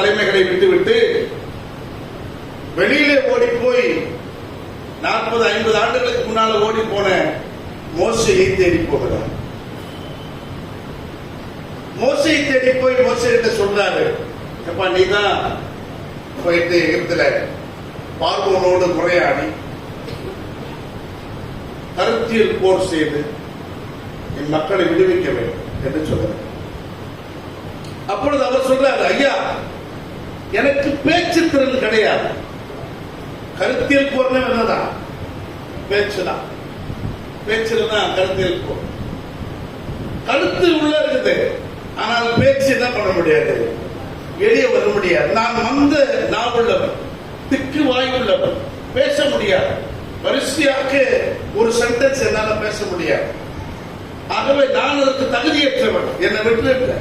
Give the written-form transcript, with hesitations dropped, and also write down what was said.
தலைமைகளை விட்டுவிட்டு வெளியிலே ஓடி போய் 40-50 ஆண்டுகளுக்கு முன்னால ஓடி போன மோசையை தேடி போகிறார். மோசையை தேடி போய் மோசையிட்ட சொல்றாரு, எப்பா நீ தான் போயிட்டு எகிப்துல பார்வோனோடு முறையாடி கருத்தியல் போர் செய்து என் மக்களை விடுவிக்க வேண்டும் என்று சொல்றார். அப்பொழுது அவர் சொல்றாரு, ஐயா எனக்கு பேச்சு திறன் கிடையாது. கருத்தியல் போர்னா என்னதான்? பேச்சுதான். பேச்சுல தான் கருத்தியல் போர். கருத்து உள்ள இருக்குது, ஆனால் பேச்சு என்ன பண்ண முடியாது, வெளியே வர முடியாது. நான் வந்த நாவுள்ளவன், திக்கு வாயுள்ளவன், பேச முடியாது. வரிசையாக ஒரு சென்டென்ஸ் என்னால பேச முடியாது. ஆகவே நான் அதற்கு தகுதியற்றவன், என்னை விட்டு